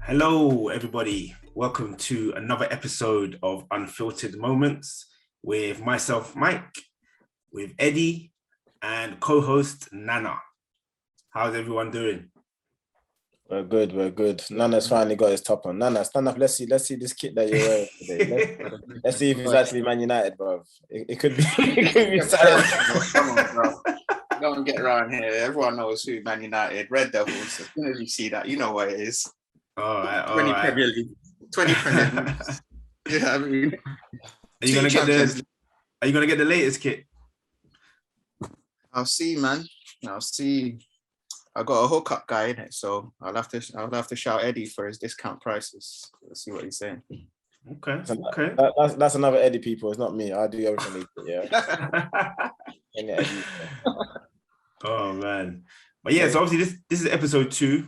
Hello, everybody. Welcome to another episode of Unfiltered Moments with myself, Mike, with Eddie, and co-host Nana. How's everyone doing? We're good. Nana's finally got his top on. Nana, stand up. Let's see this kit that you're wearing today. Let's see if it's actually Man United, bro. It could be. It could be. Come on, bro. Don't get around here. Everyone knows who Man United, Red Devils. As soon as you see that, you know what it is. All right. 20 Premier League. 20 Premier League. You know what I mean? Are you gonna get the latest kit? I'll see, man. I'll see. I got a hookup guy in it, so I'll have to shout Eddie for his discount prices. Let's see what he's saying. Okay. That's another Eddie, people. It's not me. I do everything. Yeah. Oh man. But yeah, so obviously this is episode 2.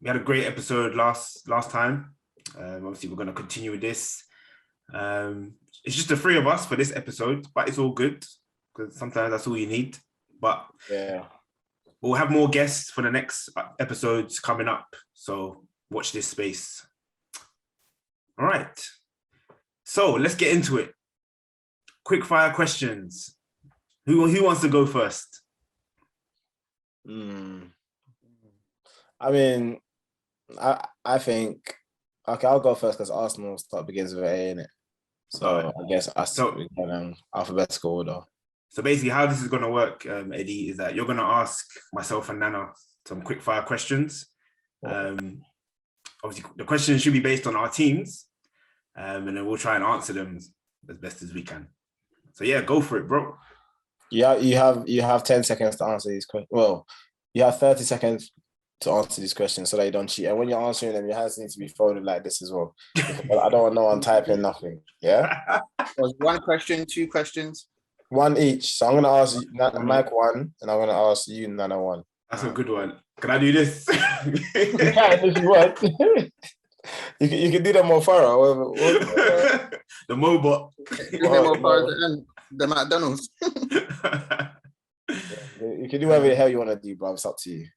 We had a great episode last time. Obviously we're going to continue with this. It's just the 3 of us for this episode, but it's all good because sometimes that's all you need. But yeah, we'll have more guests for the next episodes coming up. So watch this space. All right. So let's get into it. Quick fire questions. Who wants to go first? I mean, I think, okay, I'll go first because Arsenal begins with A, innit? So I guess we go alphabetical order. So basically how this is going to work, Eddie, is that you're going to ask myself and Nana some quick fire questions. Obviously, the questions should be based on our teams, and then we'll try and answer them as best as we can. So yeah, go for it, bro. Yeah, you have 10 seconds to answer these questions. Well, you have 30 seconds to answer these questions so that you don't cheat. And when you're answering them, your hands need to be folded like this as well. I don't want no one typing nothing. Yeah? Was 1 question, 2 questions? 1 each. So I'm going to ask Mike 1, and I'm going to ask you, Nana, 1. That's a good one. Can I do this? You can if you want. You can do them more thorough. The Mobot. The McDonald's. You can do whatever the hell you want to do, bro. It's up to you.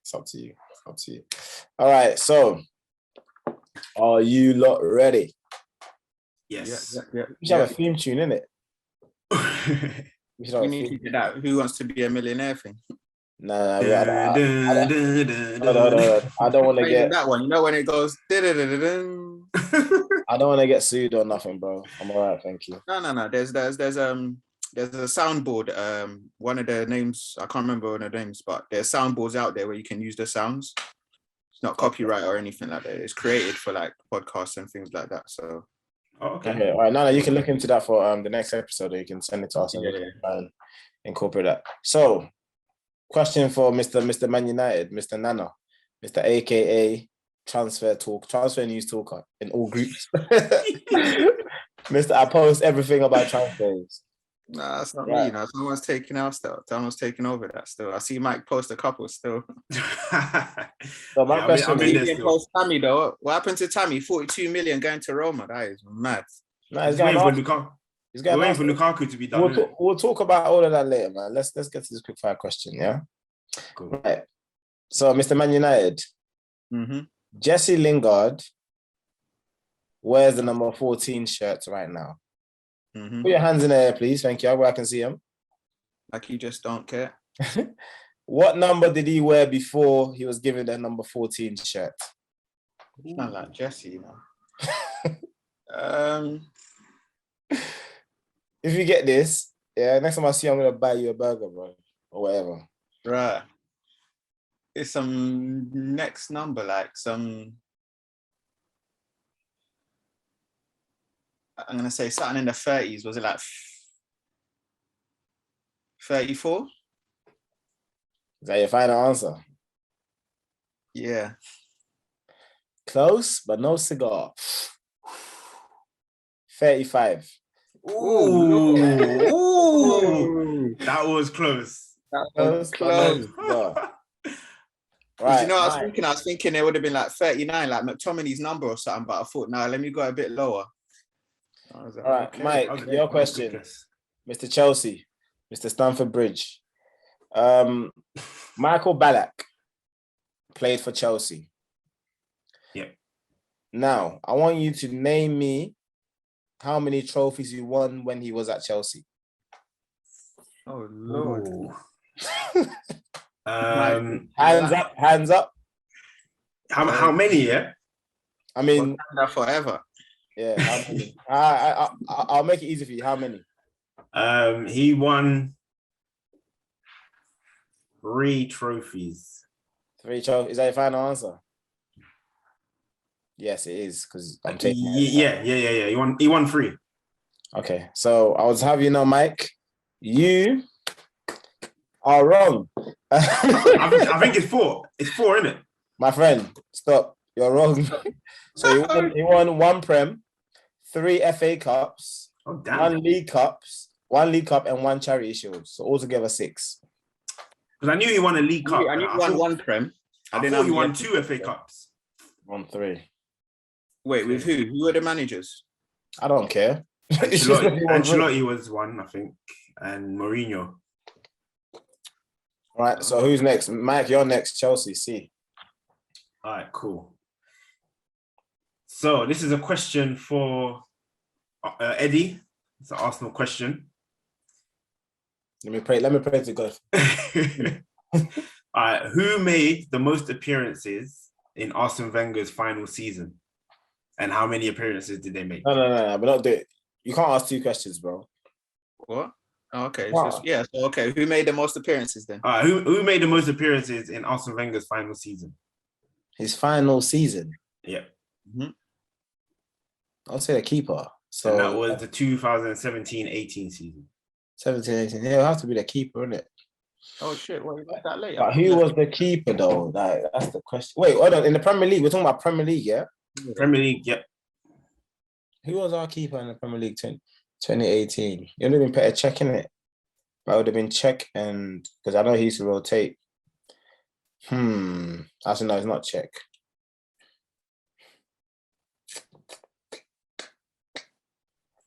All right, so are you lot ready? Yes. Yeah. We should have a theme tune, innit? We need to do that. Who wants to be a millionaire thing? No, I don't want to get that one. You know when it goes. I don't want to get sued or nothing, bro. I'm all right, thank you. No. There's a soundboard. One of the names, I can't remember one of the names, but there's soundboards out there where you can use the sounds. It's not copyright or anything like that. It's created for like podcasts and things like that. So okay. All right, Nana, you can look into that for the next episode, or you can send it to us and we can try and incorporate that. So, question for Mr. Man United, Mr. Nana, Mr. AKA transfer news talker in all groups. Mr. I post everything about transfers. Nah, that's not me. Someone's taking out stuff. Someone's taking over that still. I see Mike post a couple still. So my question is, post Tammy though. What happened to Tammy? 42 million going to Roma. That is mad. No, he's waiting for Lukaku to be done. We'll talk about all of that later, man. Let's get to this quick fire question, yeah? Cool. Right. So, Mr. Man United, Jesse Lingard wears the number 14 shirt right now. Put your hands in the air, please. Thank you. Where I can see him. Like you just don't care. What number did he wear before he was given the number 14 shirt? It's not like Jesse, you know. If you get this, yeah, next time I see you, I'm going to buy you a burger, bro. Or whatever. Right. It's some next number, like some... I'm going to say something in the 30s. Was it like 34? Is that your final answer? Yeah. Close, but no cigar. 35. Ooh. That was close. That was close. Right. You know, I was thinking it would have been like 39, like McTominay's number or something, but I thought, no, let me go a bit lower. All right, okay. Mike, your question. Mr. Chelsea, Mr. Stamford Bridge. Michael Ballack played for Chelsea. Yeah. Now, I want you to name me how many trophies he won when he was at Chelsea. Oh Lord. Ooh. Hands up. How many? Yeah. I mean, Forever. yeah. How many? I'll make it easy for you. How many? He won 3 trophies. 3 trophies. Is that your final answer? Yes, it is, because I'm taking it. Yeah. He won 3. Okay, so I was having you know, Mike, you are wrong. I think it's 4. It's 4, isn't it? My friend, stop. You're wrong. So he won 1 Prem, 3 FA Cups, Oh, damn. 1 League Cup, and 1 Charity Shield. So altogether 6. Because I knew he won a League Cup. I knew he won 1 Prem. I thought he won 2 FA Cups. Won 3. Wait, with who? Who are the managers? I don't care. Ancelotti was 1, I think, and Mourinho. All right, so who's next? Mike, you're next. Chelsea, see. All right, cool. So this is a question for Eddie. It's an Arsenal question. Let me pray to God. All right, who made the most appearances in Arsene Wenger's final season? And how many appearances did they make? No, but don't do it. You can't ask 2 questions, bro. What? Oh, okay. Wow. So, okay. Who made the most appearances then? All right, who made the most appearances in Arsene Wenger's final season? His final season? Yeah. Mm-hmm. I'll say the keeper. So and that was the 2017-18 season. 17, 18. Yeah, it'll have to be the keeper, isn't it? Oh shit! Well, you got that late. But who was the keeper though? Like, that's the question. Wait, hold on. In the Premier League, we're talking about Premier League, yeah? Premier League, yep. Who was our keeper in the Premier League 2018? It would have been Petr Cech, innit? But it would have been Cech, and because I know he used to rotate. Actually, no, it's not Cech.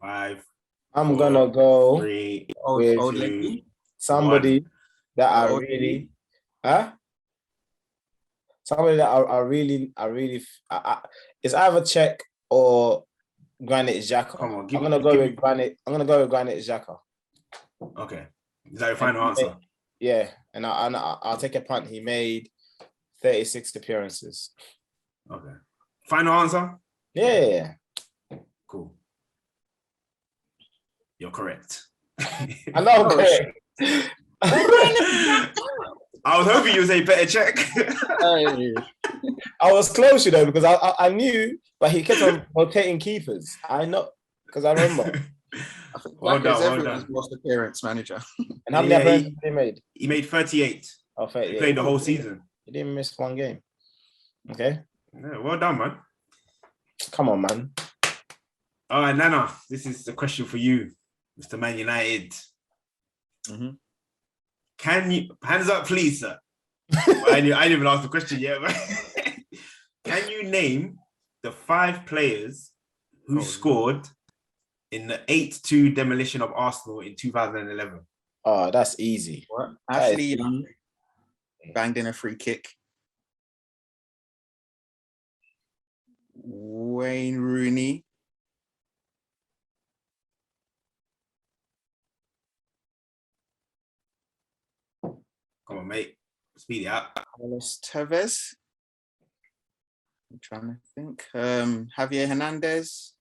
Five. I'm gonna go 3, with old lady. Somebody 1. that I Old really, lady. Somebody that I really, it's either Cech or Granit Xhaka. Come on, I'm gonna go with Granit Xhaka. Okay, is that your final answer? Yeah, and I'll take a punt. He made 36 appearances. Okay, final answer. Yeah. Cool. You're correct. I know. Okay. I was hoping you would say Petr Cech. I was close, you know, because I knew, but he kept on rotating keepers. I know, because I remember. Well done. Everyone's most appearance manager. And how many appearances did he made? He made 38. Oh, 38. He played the whole season. He didn't miss 1 game. Okay. Yeah, well done, man. Come on, man. All right, Nana, this is a question for you, Mr. Man United. Mm-hmm. Can you, hands up, please, sir. I didn't even ask the question yet. But can you name the 5 players who scored in the 8-2 demolition of Arsenal in 2011? Oh, that's easy. What? Ashley Young banged in a free kick. Wayne Rooney. Come on, mate. Speed it up. Carlos Tevez. I'm trying to think. Javier Hernandez.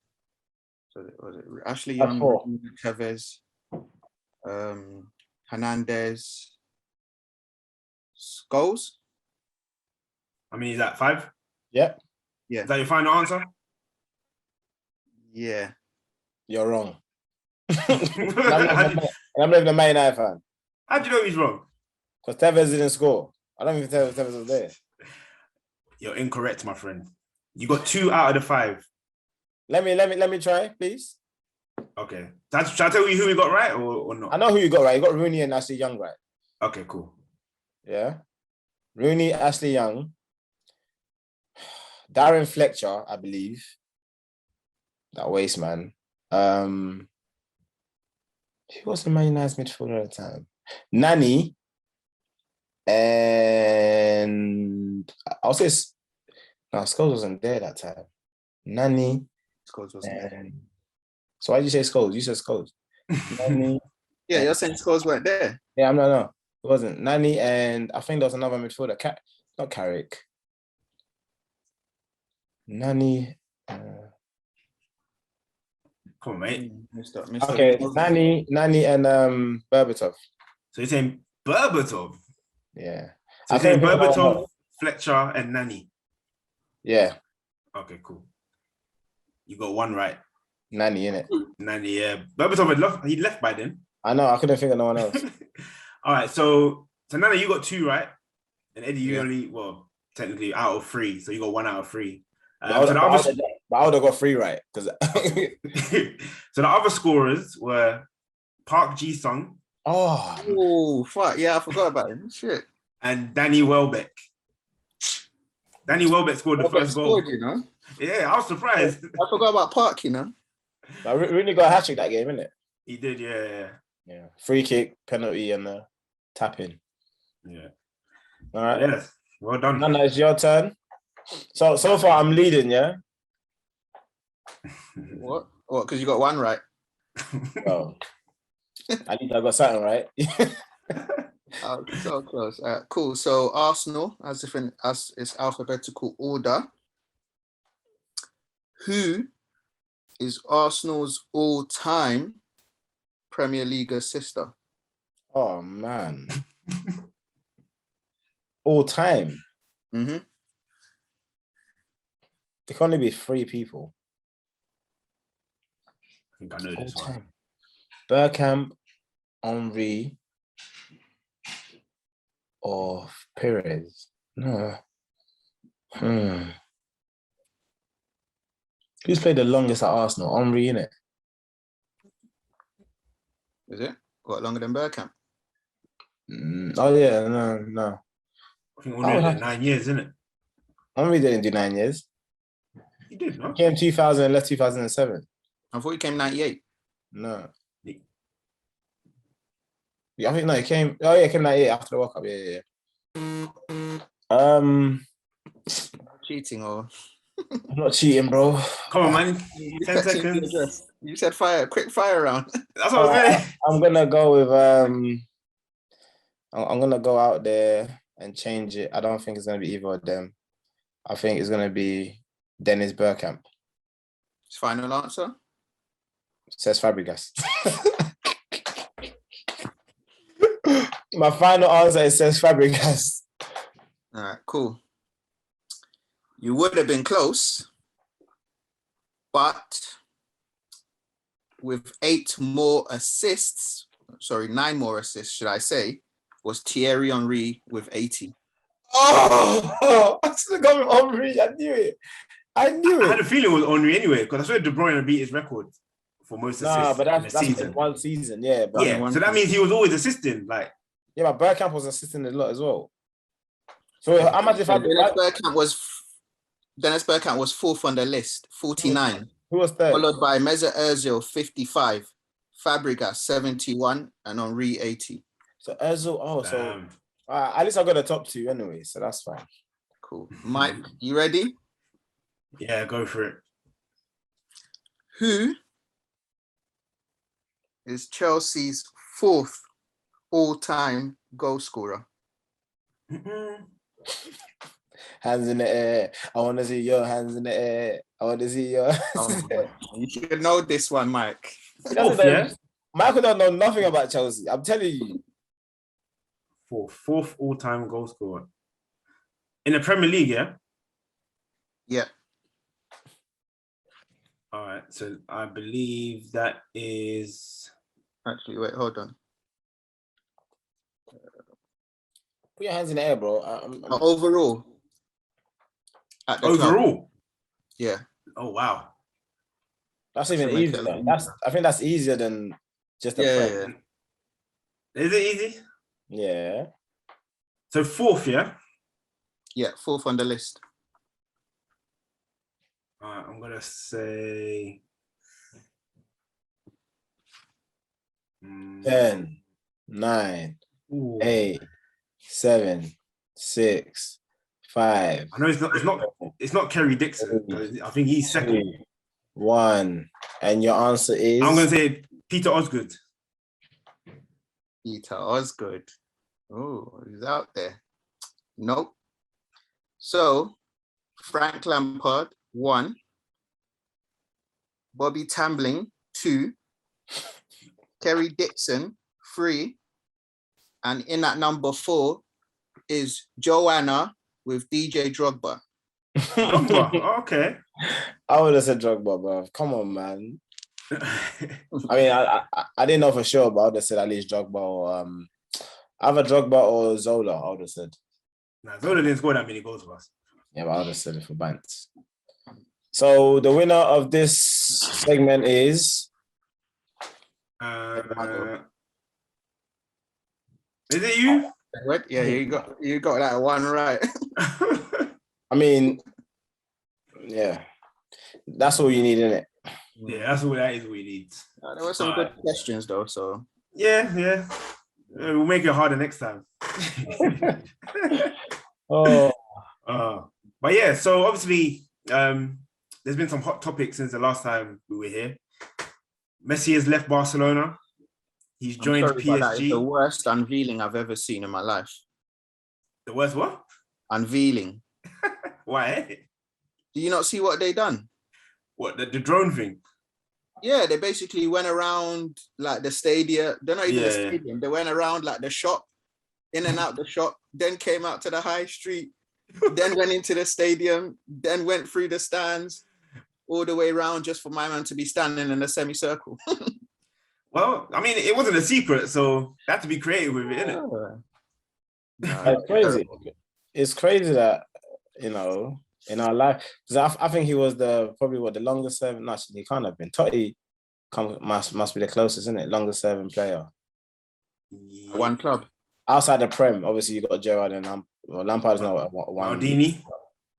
So was it Ashley Young, Tevez, Hernandez, Scholes? I mean, is that 5? Yep. Yeah. Is that your final answer? Yeah. You're wrong. I'm not even a Man United fan. How do you know he's wrong? Because Tevez didn't score. I don't even think Tevez was there. You're incorrect, my friend. You got 2 out of the 5. Let me try, please. Okay. Shall I tell you who we got right or not? I know who you got right. You got Rooney and Ashley Young right. Okay, cool. Yeah. Rooney, Ashley Young, Darren Fletcher, I believe. That waste man. Who was the Man United's midfielder at the time? Nani. And I'll say Scholes wasn't there that time. Nani. Scholes wasn't there. And... So why did you say Scholes? You said Scholes. Nani. Yeah, you're saying Scholes weren't there. Yeah, no. It wasn't. Nani and I think there was another midfielder. Not Carrick. Nani. Come on, mate. Mr. Okay, Nani and Berbatov. So you're saying Berbatov? Yeah. So you're saying Berbatov, Fletcher, and Nani? Yeah. Okay, cool. You got one right. Nani, innit? Nani, yeah. Berbatov he'd left by then. I know, I couldn't think of no one else. All right, so Nani, you got 2 right. And Eddie, you only, well, technically out of 3. So you got 1 out of 3. But I would have got 3 right. So the other scorers were Park Ji-sung. Oh, fuck. Yeah, I forgot about him. Shit. And Danny Welbeck. Danny Welbeck scored the first goal. You know? Yeah, I was surprised. I forgot about Park, you know? I really got a hat trick that game, innit? He did, yeah. Free kick, penalty, and tap in. Yeah. All right. Yes. Well done. Nana, it's your turn. So far, I'm leading, yeah? What? Because you got 1 right. Well, at least I got something right. Oh, so close. Cool. So Arsenal, as it's alphabetical order. Who is Arsenal's all-time Premier League assister? Oh man. All time. Mm-hmm. There can only be 3 people. I think I know this one. Bergkamp, Henry, or Perez. No. Who's played the longest at Arsenal? Henry, innit? Is it? Got longer than Bergkamp? Oh yeah, no. I think only did 9 years, isn't it? Henry didn't do 9 years. He did, no? He came 2000 and left 2007. I thought he came 98. No. Yeah, I think no, he came. Oh yeah, he came 98 after the World Cup. Yeah. Cheating or? I'm not cheating, bro. Come on, man. 10 seconds. You said fire, quick fire round. That's what I was saying. I'm gonna go with I'm gonna go out there and change it. I don't think it's gonna be either of them. I think it's gonna be Dennis Bergkamp. Final answer? Says Fabregas. My final answer is says Fabregas. All right, cool. You would have been close, but with 9 more assists, should I say, was Thierry Henry with 80. Oh, I should have gone with Henry. I knew it. I had a feeling it was Henry anyway, because I swear De Bruyne beat his record for most assists. Nah, but that's season. 1 season, yeah. But So that means he was always assisting, like. Yeah, but Bergkamp was assisting a lot as well. So how much if Dennis Bergkamp was 4th on the list, 49. Who was third? Followed by Mesut Ozil, 55, Fabregas, 71, and Henry, 80. So Ozil, at least I got the top 2 anyway, so that's fine. Cool. Mike, you ready? Yeah, go for it. Who is Chelsea's 4th all-time goal scorer? Hands in the air. I want to see your hands in the air. I want to see your hands in the air. You should know this one, Mike. Michael don't know nothing about Chelsea. I'm telling you. 4th all-time goal scorer. In the Premier League, yeah? Yeah. All right, so I believe that is... Actually, wait, hold on. Put your hands in the air, bro. Overall. Overall? Club. Yeah. Oh, wow. That's even easier. I think that's easier than just a Prem. Is it easy? Yeah. So 4th, yeah? Yeah, 4th on the list. All right, I'm going to say... 10, 9, 8, 7, 6, 5. I know it's not Kerry Dixon. I think he's second. 2, 1. And your answer is? I'm gonna say Peter Osgood. Peter Osgood. Oh, he's out there. Nope. So Frank Lampard, 1. Bobby Tambling, 2. Kerry Dixon, 3. And in at number 4 is Joanna with DJ Drogba. Drogba, okay. I would have said Drogba, bro. Come on, man. I mean, I didn't know for sure, but I would have said at least Drogba or either Drogba or Zola. I would have said. Nah, Zola didn't score that many goals for us. Yeah, but I would have said it for Bants. So the winner of this segment is. Is it you? What? Yeah, you got that one right. I mean, yeah, that's all you need, isn't it? Yeah, that's all that is. We need. There were some good questions though, so yeah. We'll make it harder next time. But yeah, so obviously, there's been some hot topics since the last time we were here. Messi has left Barcelona. He's joined PSG. That is the worst unveiling I've ever seen in my life. The worst what? Unveiling. Why? Do you not see what they done? What, the drone thing? Yeah, they basically went around like the stadium. They're not even the stadium. They went around like the shop, in and out the shop, then came out to the high street, then went into the stadium, then went through the stands, all the way around just for my man to be standing in a semicircle. Well, I mean, it wasn't a secret, so they had to be creative with it, innit? It's crazy. It's crazy that, you know, in our life, because I think he was probably the longest serving. Actually, he can't have been. Totti must be the closest, isn't it? Longest serving player. One club. Outside the Prem, obviously you got Gerrard and Lampard's not one. Maldini.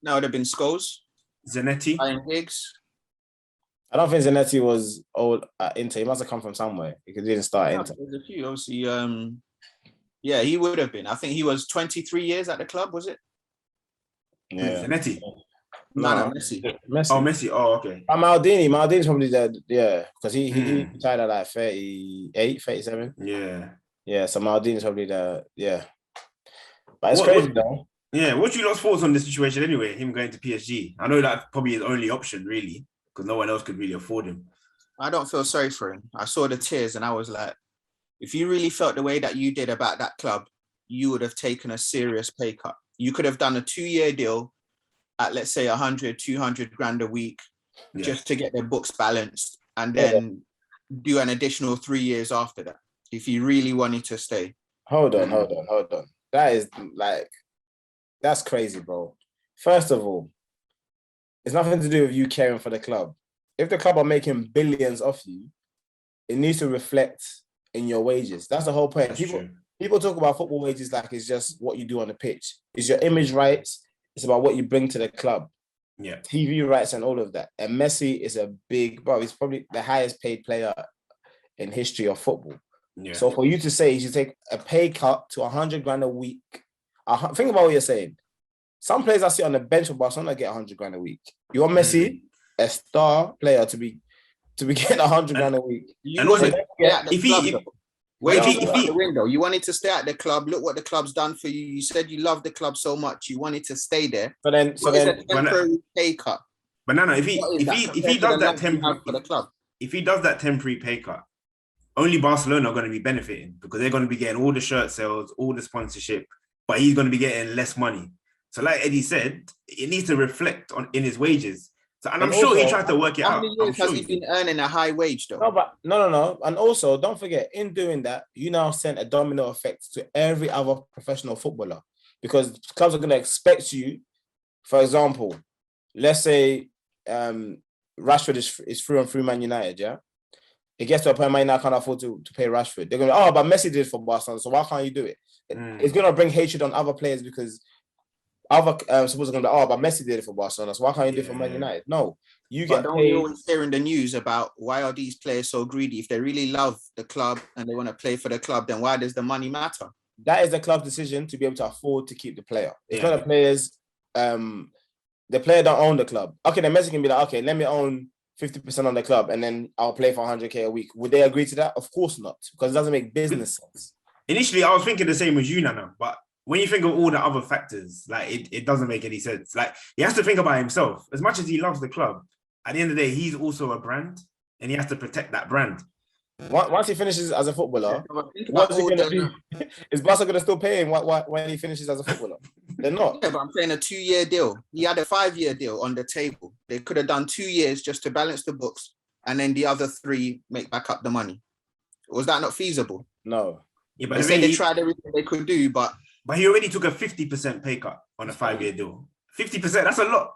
No, it would have been Scholes. Zanetti. Ryan Giggs. I don't think Zanetti was old at Inter. He must have come from somewhere because he didn't start at Inter. There's a few, obviously. Yeah, he would have been. I think he was 23 years at the club, was it? Yeah. Zanetti. No, Messi. Oh, Messi. Oh, okay. Maldini's probably dead. Yeah, because he retired at like 38, 37. Yeah. Yeah, so Maldini's probably yeah. But it's crazy though. Yeah, what's your last thoughts on the situation anyway? Him going to PSG. I know that's probably his only option, really, because no one else could really afford him. I don't feel sorry for him. I saw the tears and I was like, if you really felt the way that you did about that club, you would have taken a serious pay cut. You could have done a 2-year deal at, let's say, 100, 200 grand a week just to get their books balanced and then do an additional 3 years after that, if you really wanted to stay. Hold on. That is that's crazy, bro. First of all, it's nothing to do with you caring for the club. If the club are making billions off you, it needs to reflect in your wages. That's the whole point. People talk about football wages like it's just what you do on the pitch. It's your image rights. It's about what you bring to the club. Yeah. TV rights and all of that. And Messi is a he's probably the highest paid player in history of football. Yeah. So for you to say you should take a pay cut to 100 grand a week, think about what you're saying. Some players I see on the bench for Barcelona get 100 grand a week. You want Messi, a star player, to be getting 100 grand a week. And also, you wanted to stay at the club. Look what the club's done for you. You said you love the club so much. You wanted to stay there. So then, a temporary pay cut. But no, if he does that temporary for the club, if he does that temporary pay cut, only Barcelona are going to be benefiting because they're going to be getting all the shirt sales, all the sponsorship, but he's going to be getting less money. So, like Eddie said, it needs to reflect in his wages. So, and I'm sure he tried to work it out. How many years has he been earning a high wage, though? No. And also, don't forget, in doing that, you now send a domino effect to every other professional footballer because clubs are going to expect you. For example, let's say Rashford is through and through Man United, yeah? It gets to a point Man United can't afford to pay Rashford. They're going to but Messi did it for Barcelona, so why can't you do it? It's going to bring hatred on other players because other supposed to go, but Messi did it for Barcelona, so why can't you do it for Man United? No, you get paid. You always hear in the news about why are these players so greedy? If they really love the club and they want to play for the club, then why does the money matter? That is the club's decision to be able to afford to keep the player. It's not the players the player don't own the club. Okay, then Messi can be like, okay, let me own 50% on the club and then I'll play for 100K a week. Would they agree to that? Of course not, because it doesn't make business sense. Initially, I was thinking the same as you, Nana, but when you think of all the other factors, like it doesn't make any sense. Like he has to think about himself. As much as he loves the club, at the end of the day, he's also a brand and he has to protect that brand. Once he finishes as a footballer, what's he going to do? Is Barca going to still pay him when he finishes as a footballer? They're not. Yeah, but I'm saying a 2-year deal. He had a 5-year deal on the table. They could have done 2 years just to balance the books and then the other 3 make back up the money. Was that not feasible? No. Yeah, but they said they tried everything they could do, but he already took a 50% pay cut on a 5-year deal. 50%, that's a lot.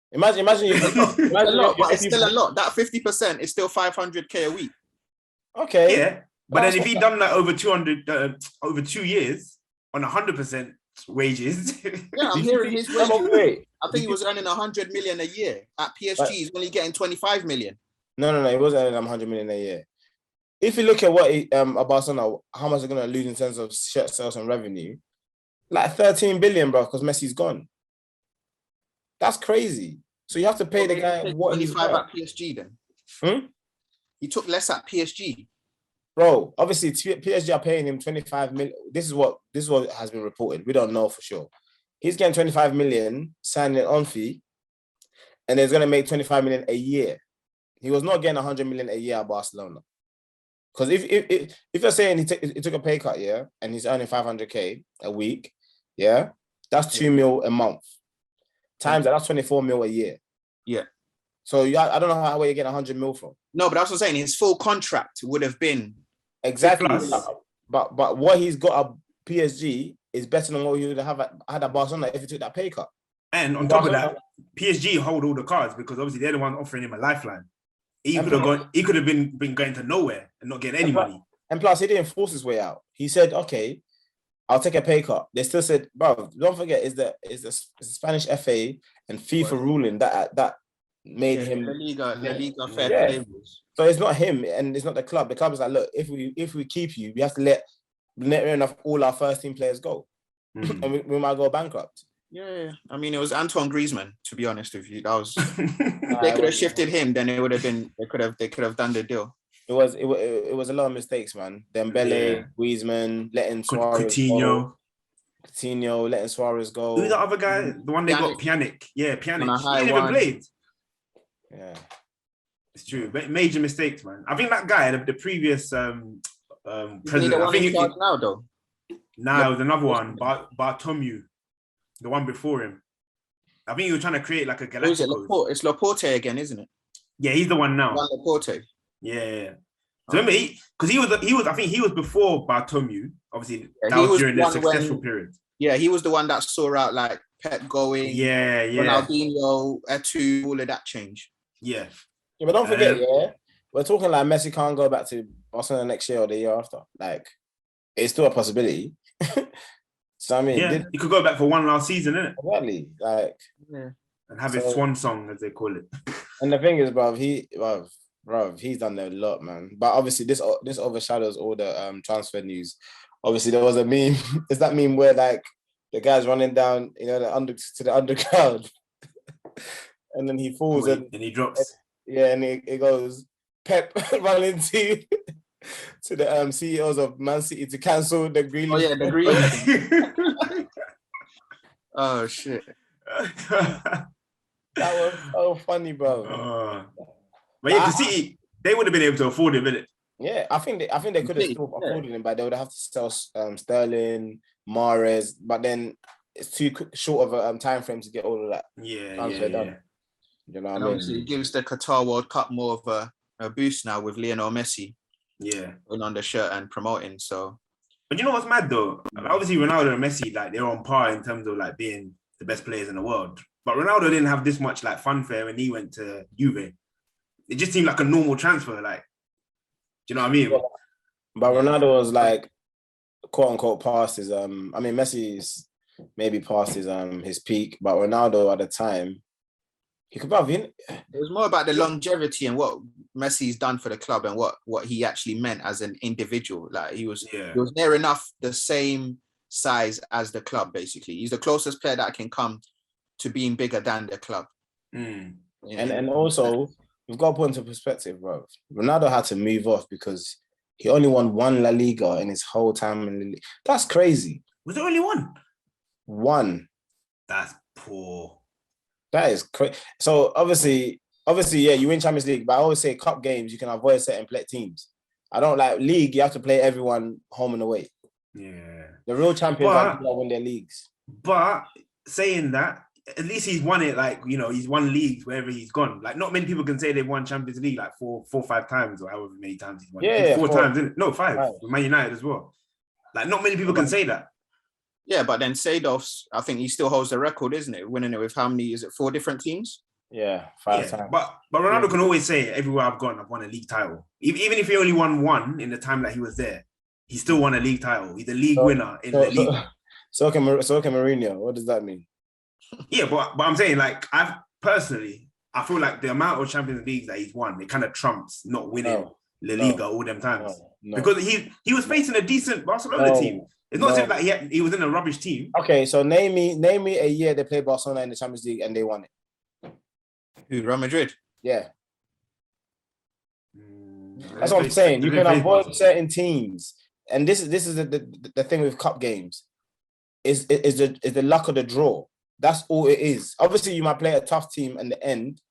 Imagine it's still a lot. That 50% is still 500K a week. Okay. Yeah, but then if he done that over over 2 years on 100% wages. Yeah, I'm hearing his wages. I think he was earning 100 million a year. At PSG, he's only getting 25 million. No. He was earning 100 million a year. If you look at what Barcelona, how much they're going to lose in terms of shirt sales and revenue, like 13 billion, bro, because Messi's gone. That's crazy. So you have to pay the guy what he's got. At PSG then? He took less at PSG. Bro, obviously PSG are paying him 25 million. This is what has been reported. We don't know for sure. He's getting 25 million signing on fee, and he's going to make 25 million a year. He was not getting 100 million a year at Barcelona. Because if you're saying he took a pay cut, yeah, and he's earning 500K a week, yeah, that's 2 mil a month. Times that's 24 mil a year. Yeah. So I don't know where you're getting 100 mil from. No, but that's what I'm saying. His full contract would have been exactly. But what he's got at PSG is better than what he would have had at Barcelona if he took that pay cut. And on top of that, PSG hold all the cards because obviously they're the one offering him a lifeline. He could have been going to nowhere and not getting any money. And plus, he didn't force his way out. He said, "Okay, I'll take a pay cut." They still said, "Bro, don't forget, is the Spanish FA and FIFA ruling that made him La Liga fair play rules." So it's not him and it's not the club. The club is like, look, if we keep you, we have to let enough all our first team players go, and we might go bankrupt. Yeah. I mean, it was Antoine Griezmann, to be honest with you. That was they could have shifted him, then it would have been they could have done the deal. It was a lot of mistakes, man. Dembele, Griezmann, letting Suarez Coutinho, letting Suarez go. Who's the other guy? The one they got, Pjanic. Yeah, Pjanic. He didn't even played. Yeah. It's true. Major mistakes, man. I think that guy, the previous president, I think now though. Nah, it was another one, Bartomeu, the one before him. I think he was trying to create like a Galacticos. It's Laporte again, isn't it? Yeah, he's the one now. Laporte. Yeah. So remember, because he was. I think he was before Bartomeu. Obviously, that was during the successful period. Yeah, he was the one that saw out like Pep going. Yeah. Ronaldinho, Eto'o, all of that change. Yeah. Yeah, but don't forget, we're talking like Messi can't go back to Barcelona next year or the year after. Like, it's still a possibility. So I mean, he could go back for one last season, innit? Exactly, like, and have his swan song, as they call it. And the thing is, he's done a lot, man. But obviously, this overshadows all the transfer news. Obviously, there was a meme. It's that meme where like the guy's running down, to the underground, and then he falls and he drops. And it goes Pep running to the CEOs of Man City to cancel the green. Oh yeah, the green. Oh shit. That was so funny, bro. But yeah, City, they would have been able to afford him, innit? Yeah, I think they could have still afforded him, but they would have to sell Sterling, Mahrez, but then it's too short of a time frame to get all of that. Yeah. Done. You know what I mean? Obviously, it gives the Qatar World Cup more of a boost now with Lionel Messi. Yeah, on the shirt and promoting. So, but you know what's mad though? Obviously, Ronaldo and Messi, like they're on par in terms of like being the best players in the world. But Ronaldo didn't have this much like fanfare when he went to Juve. It just seemed like a normal transfer. Like, do you know what I mean? But Ronaldo was like, quote unquote, past his. I mean, Messi's maybe past his peak, but Ronaldo at the time, he could probably. It was more about the longevity and what Messi's done for the club and what he actually meant as an individual. Like he was near enough the same size as the club, basically. He's the closest player that can come to being bigger than the club. And also, we've got to put into perspective, bro. Ronaldo had to move off because he only won one La Liga in his whole time in the league. That's crazy. Was there only one? One. That's poor. That is crazy. So obviously, yeah, you win Champions League, but I always say cup games, you can avoid certain teams. I don't like league, you have to play everyone home and away. Yeah. The real champions are people that win their leagues. But saying that, at least he's won it, like, you know, he's won leagues wherever he's gone. Like, not many people can say they've won Champions League like four, 5 times, or however many times he's won. Yeah, four times, isn't it? No, 5. With Man United as well. Like, not many people can say that. Yeah, but then Seedorf's, I think he still holds the record, isn't it? Winning it with how many? Is it 4 different teams? Yeah, 5 times. But Ronaldo can always say, everywhere I've gone, I've won a league title. Even if he only won one in the time that he was there, he still won a league title. He's a league winner in the league. So can Mourinho. What does that mean? Yeah, but I'm saying, like, I feel like the amount of Champions Leagues that he's won, it kind of trumps not winning La Liga all them times. Because he was facing a decent Barcelona team. It's not saying that he was in a rubbish team. Okay, so name me a year they played Barcelona in the Champions League and they won it. Who, Real Madrid? Yeah. That's what I'm saying. You can avoid certain teams. And this is the thing with cup games. Is the luck of the draw. That's all it is. Obviously, you might play a tough team in the end,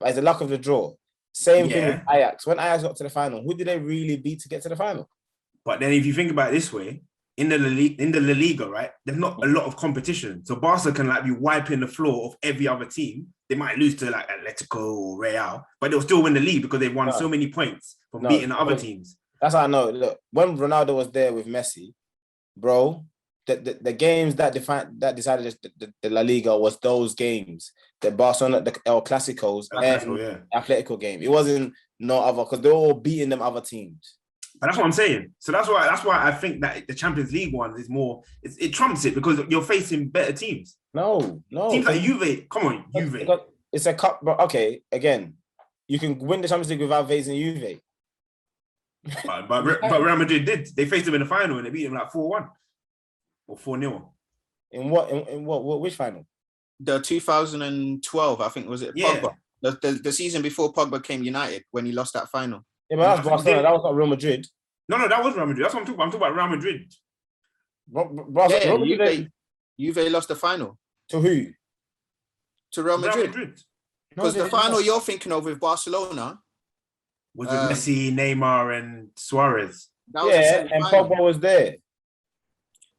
but it's the luck of the draw. Same thing with Ajax. When Ajax got to the final, who did they really beat to get to the final? But then if you think about it this way, in the La Liga, right, there's not a lot of competition. So Barca can like be wiping the floor of every other team. They might lose to like Atletico or Real, but they'll still win the league because they've won so many points from beating the other teams. That's how I know. Look, when Ronaldo was there with Messi, bro, the games that decided the La Liga was those games. The Barcelona, the El Clásicos, and Atletico game. It wasn't no other because they were all beating them other teams. But that's what I'm saying. So that's why I think that the Champions League one is more. It trumps it because you're facing better teams. No. Teams like Juve. Come on, Juve. It's a cup. But okay, again, you can win the Champions League without facing Juve. But Real Madrid did. They faced them in the final and they beat them like 4-1 or 4-0. In what? Which final? The 2012, I think, was it? Pogba. The season before Pogba came United when he lost that final. Yeah, but that was Barcelona. That was not Real Madrid. No, that was Real Madrid. That's what I'm talking about. I'm talking about Real Madrid. Juve lost the final. To who? To Real Madrid. Because the final you're thinking of with Barcelona was it Messi, Neymar, and Suarez. And Pogba was there.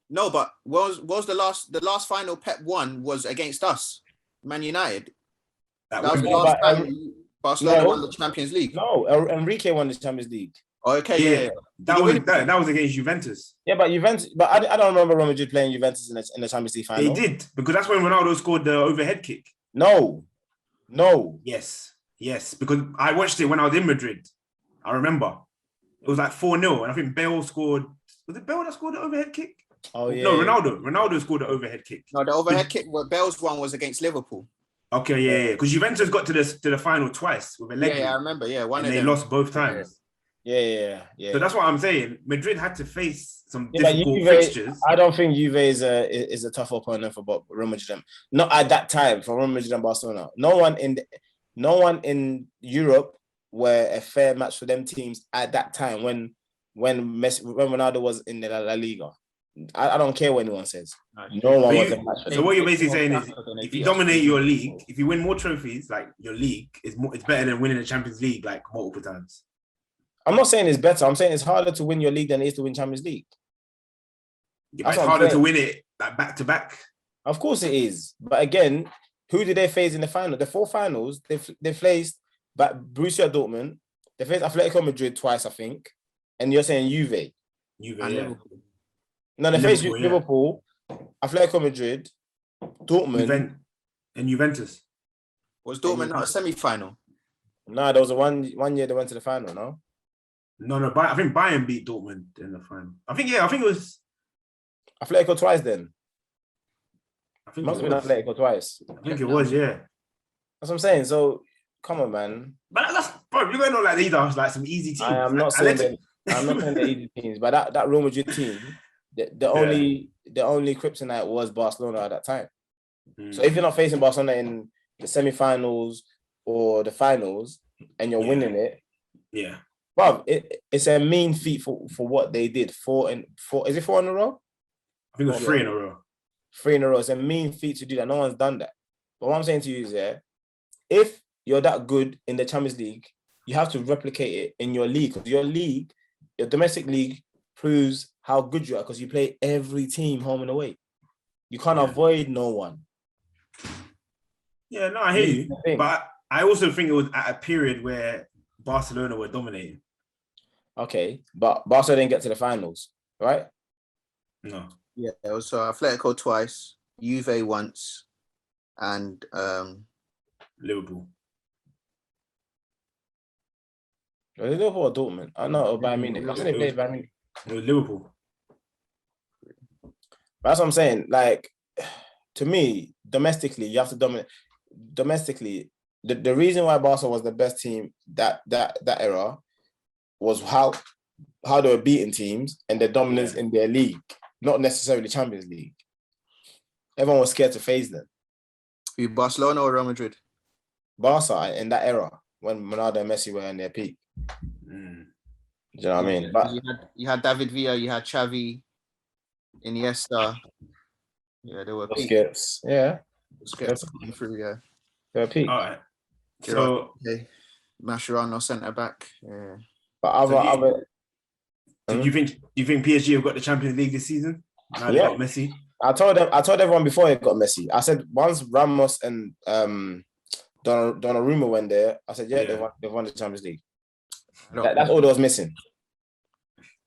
No, but was the last final Pep won was against us, Man United. That was the last time Barcelona won the Champions League. No, Enrique won the Champions League. Oh, okay, yeah. That was against Juventus. Yeah, but Juventus. But I don't remember Real Madrid playing Juventus in the Champions League final. They did because that's when Ronaldo scored the overhead kick. No. Yes, because I watched it when I was in Madrid. I remember it was like 4-0, and I think Bale scored. Was it Bale that scored the overhead kick? Oh yeah. No, Ronaldo scored the overhead kick. No, the overhead kick. What Bale's one was against Liverpool. Okay, yeah, because Juventus got to the final twice with a leg. Yeah, I remember. Yeah, and they lost both times. Yeah. So that's what I'm saying. Madrid had to face some difficult fixtures. I don't think Juve is a tough opponent for Real Madrid. Not at that time for Real Madrid and Barcelona. No one in Europe were a fair match for them teams at that time when Ronaldo was in the La Liga. I don't care what anyone says. No one was a match for them. So what you're basically saying is, if you dominate your league, if you win more trophies, like your league it's better than winning the Champions League like multiple times. I'm not saying it's better. I'm saying it's harder to win your league than it is to win Champions League. Yeah, it's harder to win it like back to back. Of course it is. But again, who did they face in the final? The 4 finals, they faced Borussia Dortmund. They faced Atletico Madrid twice, I think. And you're saying Juve. Liverpool. No, they faced Liverpool, Atletico Madrid, Dortmund. And Juventus. Was Dortmund not a semi-final? No, there was one year they went to the final, no? No, I think Bayern beat Dortmund in the final. I think it was Atletico twice then. I think Must have been Atletico twice. I think it was, yeah. That's what I'm saying. So come on, man. But that's bro, you're going on like these are like some easy teams. I'm not saying they're easy teams, but that Real Madrid team, The only kryptonite was Barcelona at that time. So if you're not facing Barcelona in the semi-finals or the finals and you're winning it, bro, it's a mean feat for what they did. Four. Is it 4 in a row? I think it was 3 in a row. 3 in a row. It's a mean feat to do that. No one's done that. But what I'm saying to you is, if you're that good in the Champions League, you have to replicate it in your league. Because your domestic league proves how good you are because you play every team home and away. You can't avoid no one. Yeah, no, I hear you. But I also think it was at a period where Barcelona were dominating. Okay, but Barcelona didn't get to the finals, right? No. Yeah, it was Atletico twice, Juve once, and Liverpool. Was it Liverpool or Dortmund? I know, Bayern Munich. I think they played Bayern Munich. It was Liverpool. That's what I'm saying. Like, to me, domestically, you have to dominate. Domestically, the reason why Barca was the best team that era was how they were beating teams and their dominance in their league, not necessarily Champions League. Everyone was scared to face them. Barcelona or Real Madrid? Barca in that era when Ronaldo and Messi were in their peak. Do you know what I mean? But you had David Villa, you had Xavi, Iniesta. Yeah, they were peak. Busquets. Yeah. Busquets coming through, yeah. They were peak. All right. So Mascherano centre back. Yeah. But do you think PSG have got the Champions League this season? Now they got Messi. I told everyone before it got Messi. I said once Ramos and Donnarumma went there, I said they've won the Champions League. That's all that was missing.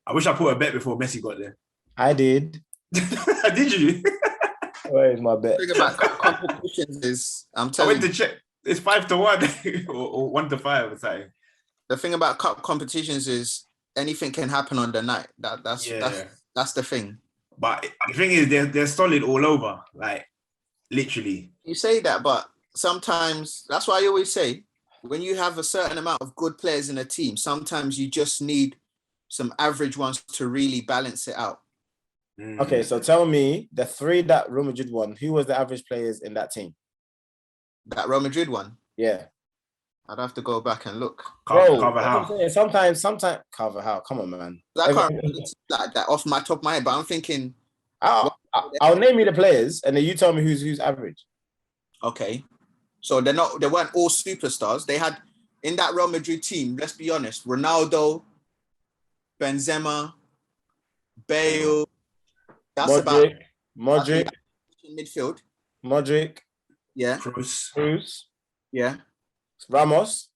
I wish I put a bet before Messi got there. I did. Did you? Where is my bet? The thing about competitions is, I went to check. It's 5-1 or 1-5 or something. The thing about cup competitions is anything can happen on the night. That's the thing. But the thing is, they're solid all over. Like, literally. You say that, but sometimes that's why I always say, when you have a certain amount of good players in a team, sometimes you just need some average ones to really balance it out. Okay, so tell me the 3 that Real Madrid won. Who was the average players in that team? That Real Madrid one? Yeah. I'd have to go back and look. Carvajal. Sometimes Carvajal. Come on, man. I can't remember that off my top of my head, but I'm thinking. I'll name you the players, and then you tell me who's average. Okay, so they weren't all superstars. They had in that Real Madrid team. Let's be honest: Ronaldo, Benzema, Bale. That's Modric. Midfield. Modric. Yeah. Cruz. Yeah. Ramos.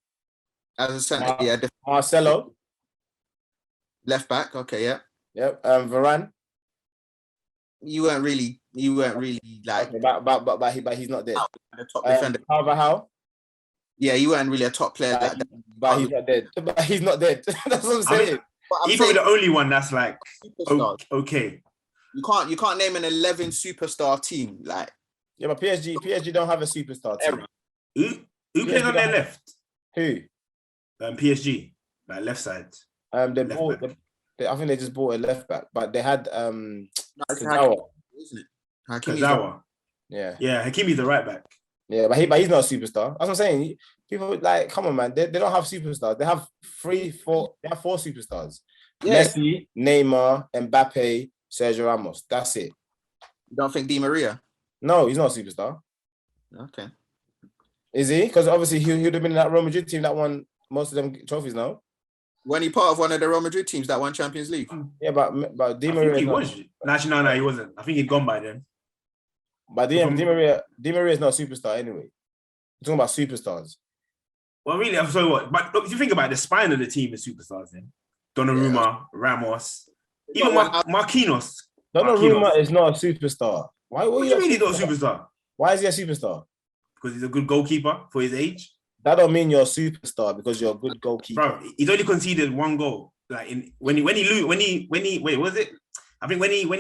As a centre, Marcelo. Left back. Okay, yeah. Yep. Varane. You weren't really like. Okay, but he's not dead. The top defender. Carvajal. Yeah, you weren't really a top player like that. But he's not dead. But he's not dead. That's what I'm saying. He's probably the only one that's like okay. You can't name an 11 superstar team like. Yeah, but PSG don't have a superstar team. Who plays on their left? Who? PSG, like left side. I think they just bought a left back, but they had Kazawa. Isn't it? Kazawa. Yeah. Yeah, Hakimi's the right back. Yeah, but he's not a superstar. That's what I'm saying. People like, come on, man. They don't have superstars. They have 4 superstars. Yeah. Messi, Neymar, Mbappe, Sergio Ramos. That's it. You don't think Di Maria? No, he's not a superstar. Okay. Is he? Because obviously he would have been in that Real Madrid team that won most of them trophies now. When he part of one of the Real Madrid teams that won Champions League. Yeah, but Di Maria. He was. No, he wasn't. I think he'd gone by then. But Di Maria is not a superstar anyway. We're talking about superstars. Well, really, I'm sorry, what? But look, if you think about it, the spine of the team is superstars then. Donnarumma, Ramos, even Marquinhos. Donnarumma is not a superstar. What do you mean he's not a superstar? Why is he a superstar? Because he's a good goalkeeper for his age. That don't mean you're a superstar because you're a good goalkeeper. Bro, he's only conceded 1 goal. Like when he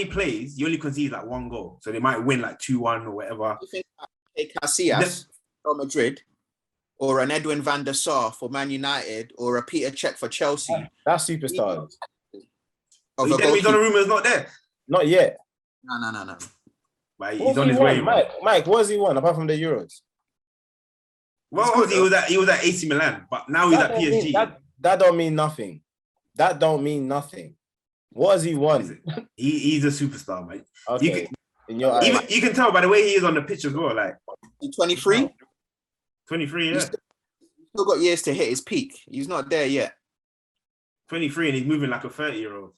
plays, he only concedes like 1 goal. So they might win like 2-1 or whatever. You think Casillas for Madrid, or an Edwin van der Sar for Man United, or a Peter Cech for Chelsea? That's superstars. Donnarumma's not there. Not yet. No. But What he's has on he his won? way, man. Mike, what has he won apart from the Euros? Well, It's good, obviously he was at AC Milan, but now he's That at don't mean PSG. that don't mean nothing. That don't mean nothing. What has he won? He's a superstar, mate. Okay. In your You eyes. can tell by the way he is on the pitch as well. Like 23. 23, yeah. He's still got years to hit his peak. He's not there yet. 23 and he's moving like a 30-year-old.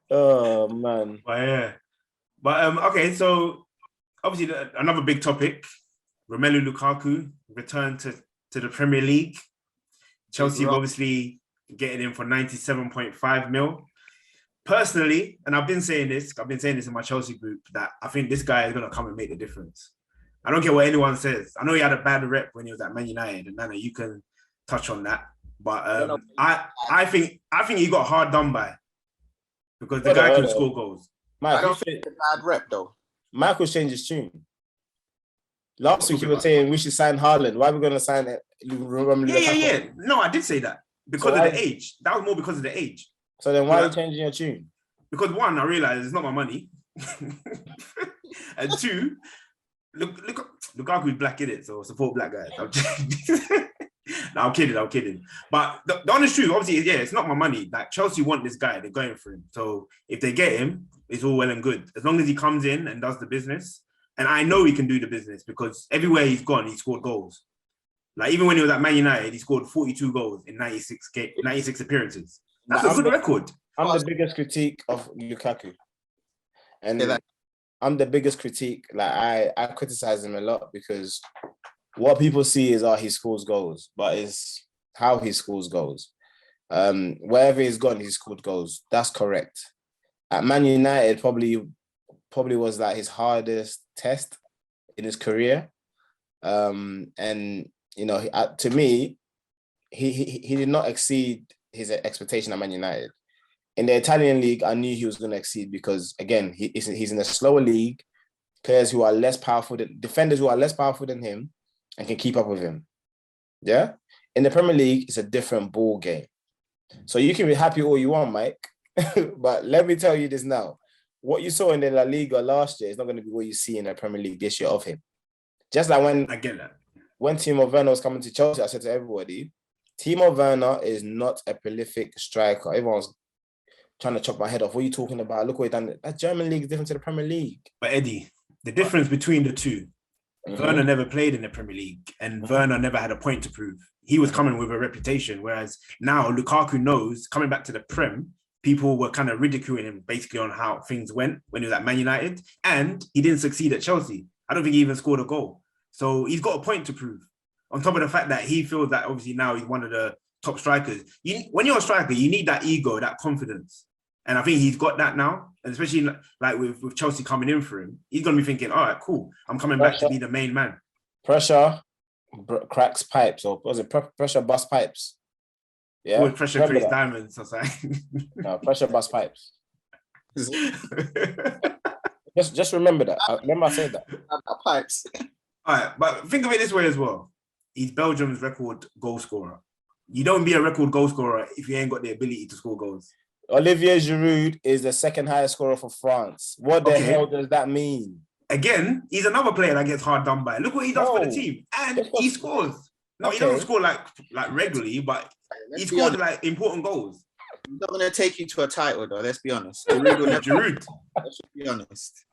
Oh man. But yeah. But okay, so obviously another big topic. Romelu Lukaku returned to the Premier League. Chelsea obviously getting him for 97.5 mil. Personally, and I've been saying this in my Chelsea group, that I think this guy is going to come and make the difference. I don't care what anyone says. I know he had a bad rep when he was at Man United, and Nana, you can touch on that. But I think he got hard done by, because the guy could score goals. Mike, I don't think it's a bad rep though. Michael's changed his tune. Last week you were saying we should sign Haaland. Why are we going to sign it? Yeah. No, I did say that because of the age. That was more because of the age. So then why are you changing your tune? Because one, I realized it's not my money. And two, look, Lukaku is black in it, so support black guys. I'm kidding. But the honest truth, obviously, it's not my money. Like Chelsea want this guy, they're going for him. So if they get him, it's all well and good. As long as he comes in and does the business. And I know he can do the business because everywhere he's gone, he scored goals. Like even when he was at Man United, he scored 42 goals in 96 appearances. That's a good record. I'm the biggest critique of Lukaku. And I'm the biggest critique. Like I criticize him a lot because what people see is he scores goals, but it's how he scores goals. Wherever he's gone, he scored goals. That's correct. At Man United, probably was like his hardest test in his career. And you know, to me, he did not exceed his expectation at Man United. In the Italian league, I knew he was going to exceed because, again, he's in a slower league, defenders who are less powerful than him and can keep up with him. Yeah? In the Premier League, it's a different ball game. So you can be happy all you want, Mike, but let me tell you this now. What you saw in the La Liga last year is not going to be what you see in the Premier League this year of him. Just like when I get that. When Timo Werner was coming to Chelsea, I said to everybody, Timo Werner is not a prolific striker. Everyone's trying to chop my head off. What are you talking about? Look what he done. That German league is different to the Premier League. But Eddie, the difference between the two, Werner never played in the Premier League and Werner never had a point to prove. He was coming with a reputation, whereas now Lukaku knows, coming back to the Prem, people were kind of ridiculing him basically on how things went when he was at Man United, and he didn't succeed at Chelsea. I don't think he even scored a goal. So he's got a point to prove. On top of the fact that he feels that obviously now he's one of the top strikers. When you're a striker, you need that ego, that confidence. And I think he's got that now. And especially like with Chelsea coming in for him, he's going to be thinking, all right, cool. I'm coming back to be the main man. Pressure cracks pipes, or was it pressure bust pipes? Yeah. Or pressure creates diamonds or something. No, pressure bust pipes. Just remember that. Remember I said that. Pipes. All right, but think of it this way as well. He's Belgium's record goal scorer. You don't be a record goal scorer if you ain't got the ability to score goals. Olivier Giroud is the second highest scorer for France. What the hell does that mean? Again, he's another player that gets hard done by. Look what he does for the team. And he scores. No, he doesn't score like regularly, but he scores like important goals. He's not going to take you to a title, though. Let's be honest. Giroud. Let's be honest.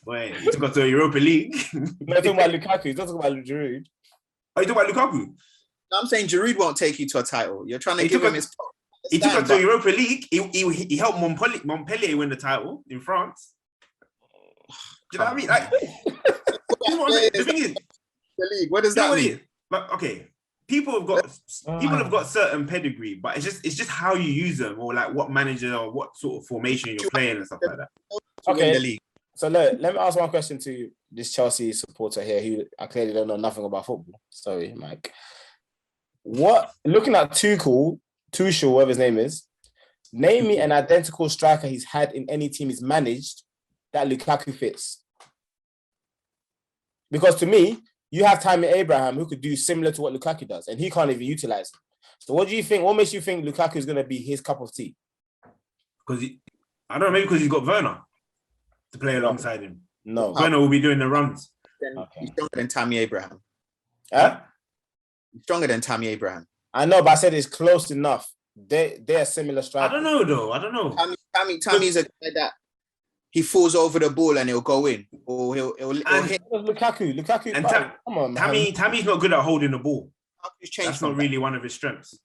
Wait, he took us to a Europa League. You're talking about Lukaku. He's not talking about Giroud. Oh, you talking about Lukaku? No, I'm saying Giroud won't take you to a title. You're trying to give him his... He took us to Europa League. He helped Montpellier win the title in France. Do you know what I mean? Like, the thing is, the league. What does that mean? But okay, people have got certain pedigree, but it's just how you use them, or like what manager or what sort of formation you're playing and stuff like that. Okay, so let me ask one question to this Chelsea supporter here, who I clearly don't know nothing about football. Sorry, Mike. Looking at Tuchel, whatever his name is, name me an identical striker he's had in any team he's managed that Lukaku fits. Because to me, you have Tammy Abraham who could do similar to what Lukaku does, and he can't even utilize it. So what do you think? What makes you think Lukaku is going to be his cup of tea? Because I don't know, maybe because he's got Werner to play alongside him. No. Werner will be doing the runs. He's stronger than Tammy Abraham. Huh? He's stronger than Tammy Abraham. I know, but I said it's close enough. They're similar strikers. I don't know though. I don't know. Tammy's a guy that he falls over the ball and he'll go in, or he'll hit. Lukaku. And come on, man. Tammy's not good at holding the ball. Lukaku's changed That's from not really one of his strengths.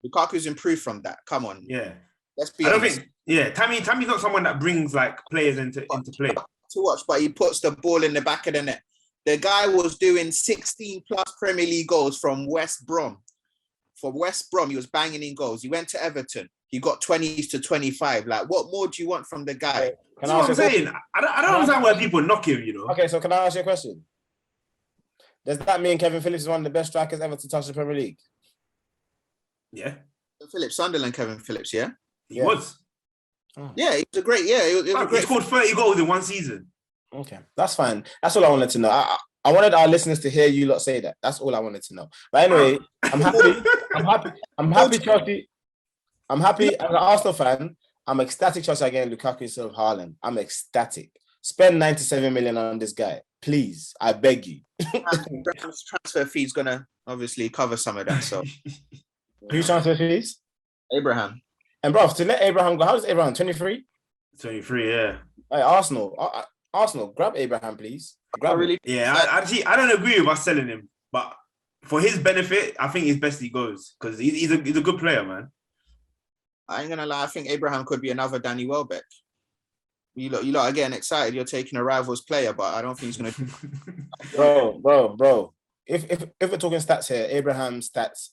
Lukaku's improved from that. Come on. Yeah. Let's be I don't honest. think. Yeah, Tammy's not someone that brings like players into play. To watch, but he puts the ball in the back of the net. The guy was doing 16 plus Premier League goals from West Brom. For West Brom, he was banging in goals. He went to Everton. He got 20s to 25. Like, what more do you want from the guy? That's what I'm saying. I don't understand why people knock him, you know. Okay, so can I ask you a question? Does that mean Kevin Phillips is one of the best strikers ever to touch the Premier League? Yeah. Sunderland Kevin Phillips, yeah? He was. Oh. Yeah, he was a great, he scored 30 goals in one season. Okay, that's fine. That's all I wanted to know. I wanted our listeners to hear you lot say that. That's all I wanted to know. But anyway, I'm happy, Chelsea. I'm happy as an Arsenal fan. I'm ecstatic Chelsea are getting Lukaku instead of Haaland. I'm ecstatic. Spend 97 million on this guy. Please, I beg you. Transfer fee's gonna obviously cover some of that. So who's transfer fees? Abraham. And bro, to let Abraham go, how does Abraham 23? 23, yeah. Hey, Arsenal, grab Abraham, please. I don't agree with us selling him, but for his benefit, I think it's best he goes because he's a good player, man. I ain't gonna lie, I think Abraham could be another Danny Welbeck. You lot are getting excited. You're taking a rival's player, but I don't think he's gonna. bro. If we're talking stats here, Abraham's stats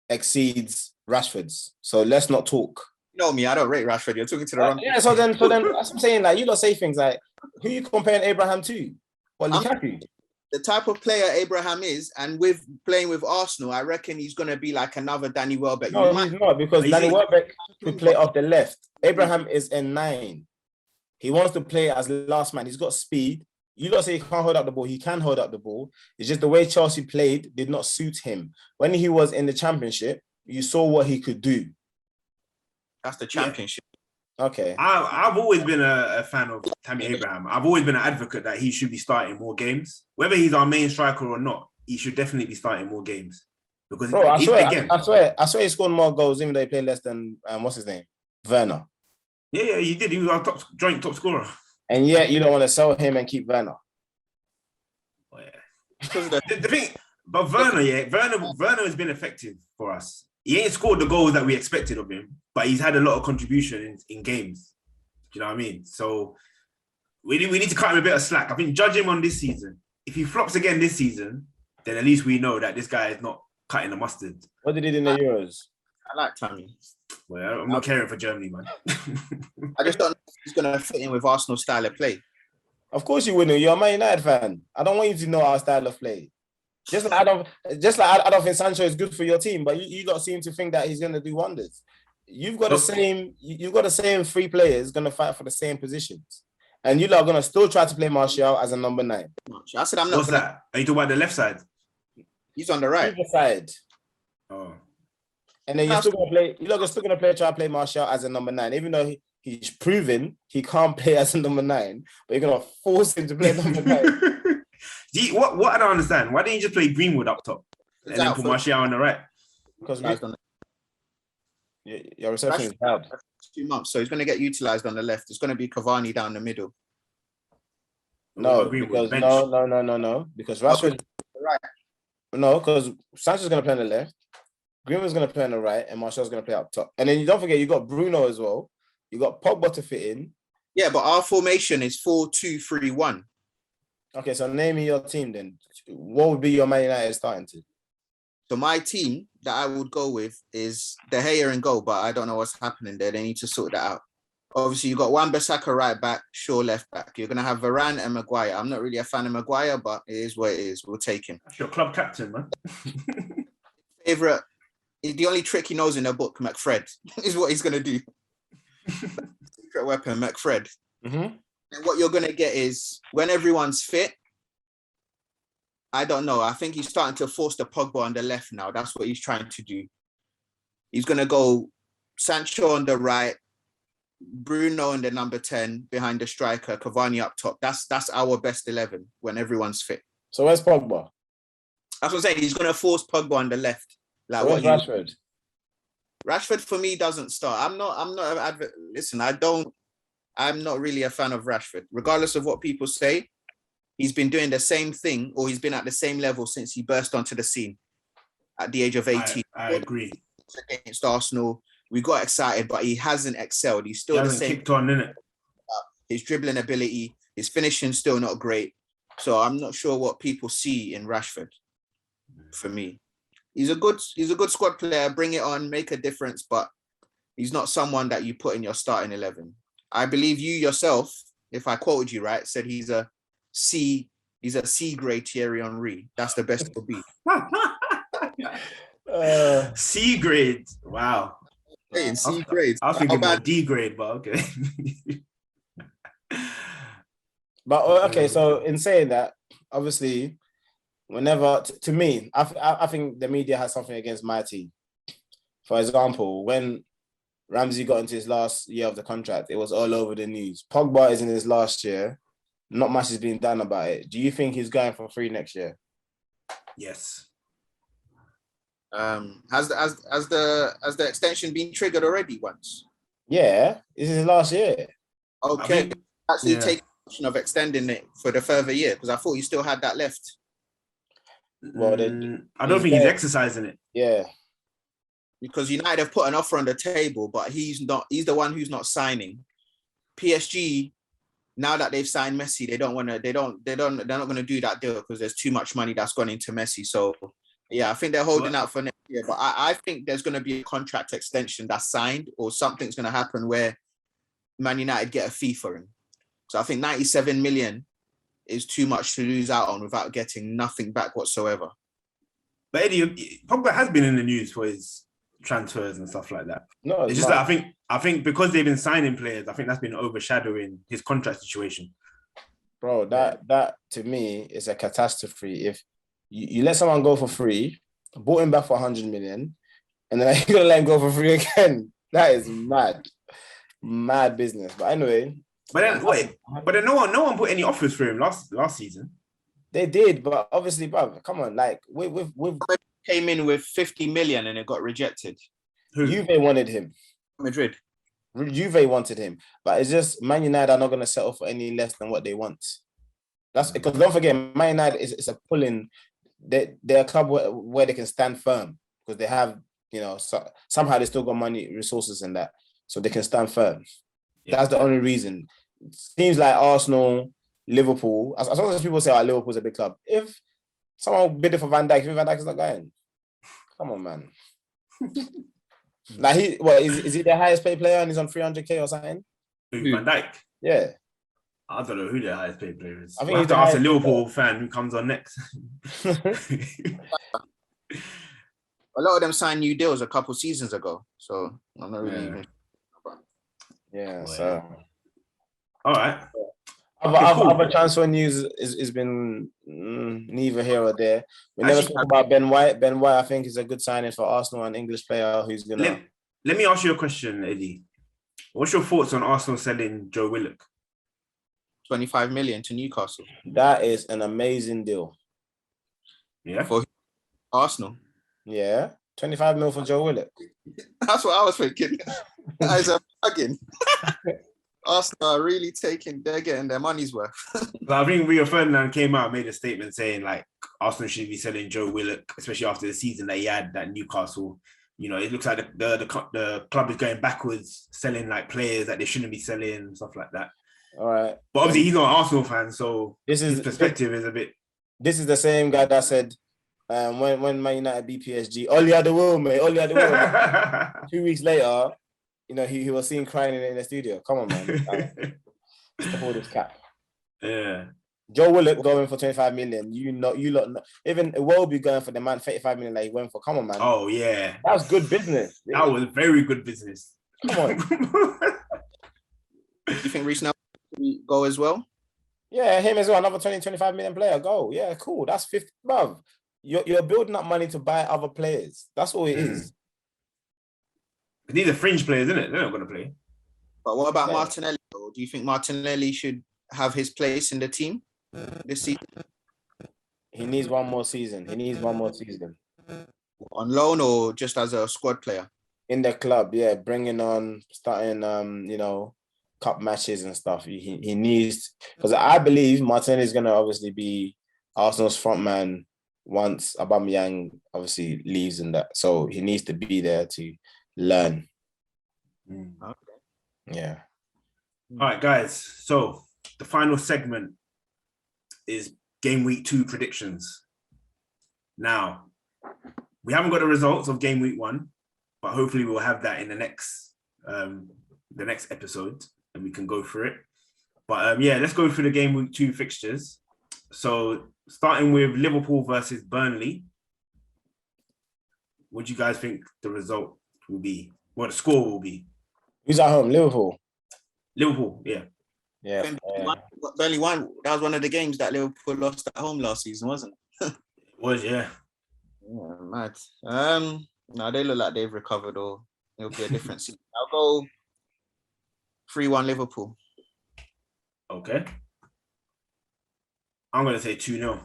exceeds Rashford's. So let's not talk. You know me, I don't rate Rashford. You're talking to the wrong. Yeah, so then that's what I'm saying. Like, you don't say things like, who you comparing Abraham to? Well, Lukaku. The type of player Abraham is, and with playing with Arsenal, I reckon he's going to be like another Danny Welbeck. No, he's not, because Danny Welbeck could play off the left. Abraham is a 9. He wants to play as last man. He's got speed. You don't say he can't hold up the ball. He can hold up the ball. It's just the way Chelsea played did not suit him. When he was in the Championship, you saw what he could do. That's the Championship. Yeah. Okay. I've always been a fan of Tammy Abraham. I've always been an advocate that he should be starting more games. Whether he's our main striker or not, he should definitely be starting more games. Because bro, I swear he scored more goals even though he played less than what's his name? Werner. Yeah, he did. He was our joint top scorer. And yet you don't want to sell him and keep Werner. Oh, yeah. the thing, but Werner has been effective for us. He ain't scored the goals that we expected of him, but he's had a lot of contribution in games. Do you know what I mean? So we need to cut him a bit of slack. I think judge him on this season. If he flops again this season, then at least we know that this guy is not cutting the mustard. What did he do in the Euros? I like Tammy. Well, I'm not caring for Germany, man. I just don't know if he's going to fit in with Arsenal style of play. Of course you wouldn't. You're a Man United fan. I don't want you to know our style of play. Just like I don't think Sancho is good for your team, but you don't seem to think that he's going to do wonders. You've got the same 3 players going to fight for the same positions, and you lot are going to still try to play Martial as a number 9. I said I'm not. What's that? Are you talking about the left side? He's on the right. Either side. Oh. And then you're still going to play. You're still going to try to play Martial as a number 9, even though he's proven he can't play as a number 9, but you're going to force him to play number 9. What I don't understand, why didn't you just play Greenwood up top and then put Martial on the right? Because your reception is bad. 2 months, so he's going to get utilised on the left. It's going to be Cavani down the middle. No, because Rashford. Right. No, because Sancho's going to play on the left, Greenwood's going to play on the right, and Martial's going to play up top. And then you don't forget, you got Bruno as well. You got Pogba to fit in. Yeah, but our formation is 4-2-3-1. Okay, so name me your team then. What would be your Man United starting to? So my team that I would go with is De Gea in goal, but I don't know what's happening there. They need to sort that out. Obviously, you got Wan-Bissaka right back, Shaw left back. You're going to have Varane and Maguire. I'm not really a fan of Maguire, but it is what it is. We'll take him. That's your club captain, man. Favorite, the only trick he knows in the book, McFred, is what he's going to do. Secret weapon, McFred. Mm-hmm. And what you're going to get is when everyone's fit, I don't know. I think he's starting to force the Pogba on the left now. That's what he's trying to do. He's going to go Sancho on the right, Bruno in the number 10 behind the striker, Cavani up top. That's our best 11 when everyone's fit. So where's Pogba? That's what I'm saying. He's going to force Pogba on the left. Like So where's Rashford? Rashford for me doesn't start. Listen, I'm not really a fan of Rashford. Regardless of what people say, he's been doing the same thing, or he's been at the same level since he burst onto the scene at the age of 18. I agree. Against Arsenal, we got excited, but he hasn't excelled. He's still He the hasn't same. kicked on, innit? His dribbling ability, his finishing still not great. So I'm not sure what people see in Rashford. For me, he's a good squad player. Bring it on, make a difference, but he's not someone that you put in your starting 11. I believe you yourself, if I quoted you right, said he's a C grade Thierry Henry. That's the best he'll be. C grade. Wow. Hey, C grade. I was thinking about D grade, but okay. But okay, so in saying that, obviously, whenever to me, I think the media has something against my team. For example, when Ramsey got into his last year of the contract, it was all over the news. Pogba is in his last year. Not much is being done about it. Do you think he's going for free next year? Yes. Has the extension been triggered already once? Yeah, this is his last year. Okay, take the option of extending it for the further year, because I thought you still had that left. Well, I don't think he's exercising it. Yeah, because United have put an offer on the table, but he's not. He's the one who's not signing. PSG, now that they've signed Messi, they're not going to do that deal because there's too much money that's gone into Messi. So yeah, I think they're holding out for next year. But I think there's going to be a contract extension that's signed, or something's going to happen where Man United get a fee for him. So I think 97 million is too much to lose out on without getting nothing back whatsoever. But Eddie, Pogba has been in the news for his transfers and stuff like that. No, it's just that I think because they've been signing players, I think that's been overshadowing his contract situation. Bro, that to me is a catastrophe. If you let someone go for free, bought him back for 100 million, and then you're gonna let him go for free again. That is mad business. But anyway. But then no one put any offers for him last season. They did, but obviously, bro, come on, like we came in with 50 million and it got rejected. Who? Juve wanted him. Madrid. Juve wanted him, but it's just Man United are not going to settle for any less than what they want. That's because don't forget, Man United is a pulling. They're a club where they can stand firm because they have, somehow they still got money, resources, and that, so they can stand firm. Yeah. That's the only reason. It seems like Arsenal, Liverpool, as long as people say, Liverpool's a big club. If someone bidding for Van Dijk, if Van Dijk is not going, come on, man. Like is he the highest paid player and he's on 300k or something? Van Dijk? Yeah. I don't know who the highest paid player is. I think he's to ask a Liverpool fan who comes on next. A lot of them signed new deals a couple seasons ago, so I'm not really even. Yeah. So. All right. Other transfer news has been neither here or there. We never spoke about Ben White. Ben White, I think, is a good signing for Arsenal, an English player who's gonna. Let me ask you a question, Eddie. What's your thoughts on Arsenal selling Joe Willock? 25 million to Newcastle. That is an amazing deal. Yeah. For Arsenal. Yeah. 25 mil for Joe Willock. That's what I was thinking. That is a bargain. Arsenal are really they're getting their money's worth. I think Rio Ferdinand came out and made a statement saying like Arsenal should be selling Joe Willock, especially after the season that he had at Newcastle. It looks like the club is going backwards, selling like players that they shouldn't be selling and stuff like that. All right. But obviously he's not an Arsenal fan, so his perspective is a bit. This is the same guy that said when Man United beat PSG, all you had the will, mate. All you had the will. 2 weeks later, he was seen crying in the studio. Come on, man. Stop all this cap. Yeah. Joe Willock going for 25 million. You lot, even Iwobi going for the man 35 million that he went for. Come on, man. Oh, yeah. That was good business. That was very good business. Come on. You think Reece now go as well? Yeah, him as well. Another 25 million player. Go. Yeah, cool. That's 50. Bruv, you're building up money to buy other players. That's all it is. These are fringe players, isn't it? They're not going to play. But what about Yeah. Martinelli? Though? Do you think Martinelli should have his place in the team this season? He needs one more season. He needs one more season. On loan or just as a squad player? In the club, yeah, bringing on, starting, cup matches and stuff. He needs, because I believe Martinelli is going to obviously be Arsenal's front man once Aubameyang obviously leaves and that. So he needs to be there to learn. Okay. Yeah. All right, guys. So the final segment is game week 2 predictions. Now, we haven't got the results of game week 1, but hopefully we'll have that in the next episode and we can go through it. But let's go through the game week 2 fixtures. So starting with Liverpool versus Burnley, what do you guys think the result will be? What the score will be? Who's at home? Liverpool. Liverpool, yeah. Yeah. Burnley won. That was one of the games that Liverpool lost at home last season, wasn't it? It was, yeah. Yeah, mad. No, they look like they've recovered, or it'll be a different season. I'll go 3-1 Liverpool. Okay. I'm going to say 2-0.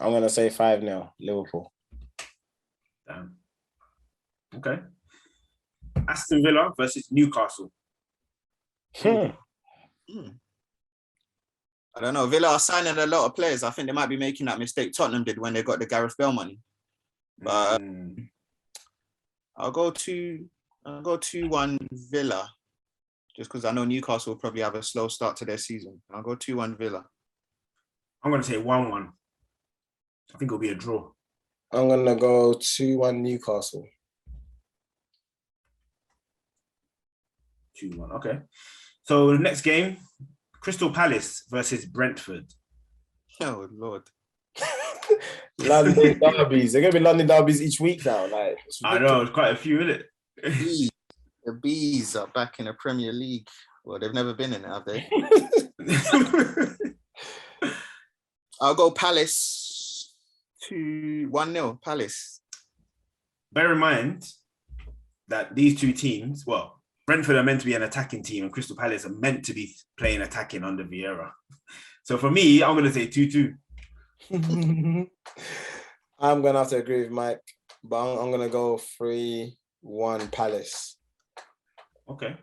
I'm going to say 5-0 Liverpool. Damn. Okay. Aston Villa versus Newcastle. I don't know. Villa are signing a lot of players. I think they might be making that mistake Tottenham did when they got the Gareth Bale money. But I'll go 2-1 Villa, just because I know Newcastle will probably have a slow start to their season. I'll go 2-1 Villa. I'm going to say 1-1. I think it'll be a draw. I'm going to go 2-1 Newcastle. 2-1, okay. So the next game, Crystal Palace versus Brentford. Oh, Lord. London derbies. They're going to be London derbies each week now. Like, I know, it's quite a few, isn't it? The Bees are back in the Premier League. Well, they've never been in it, have they? I'll go Palace 1-0 Palace. Bear in mind that these two teams, well, Brentford are meant to be an attacking team and Crystal Palace are meant to be playing attacking under Vieira. So for me, I'm going to say 2-2. I'm going to have to agree with Mike, but I'm going to go 3-1 Palace. Okay.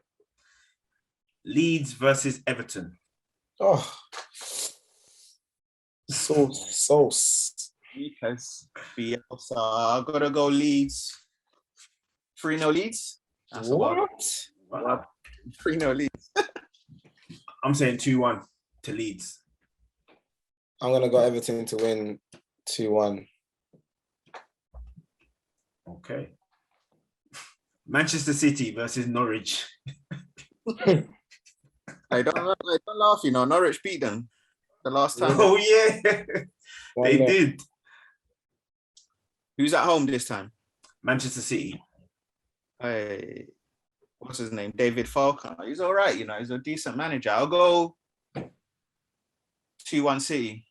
Leeds versus Everton. Oh. Sauce. Because I've got to go Leeds. 3-0 Leeds. That's What? Wow. 3-0 Leeds. I'm saying 2-1 to Leeds. I'm going to go Everton to win 2-1. Okay. Manchester City versus Norwich. I don't laugh, you know. Norwich beat them the last time. Oh, yeah. They did. Who's at home this time? Manchester City. Hey, what's his name? David Falcon. He's all right, you know. He's a decent manager. I'll go 2-1 City.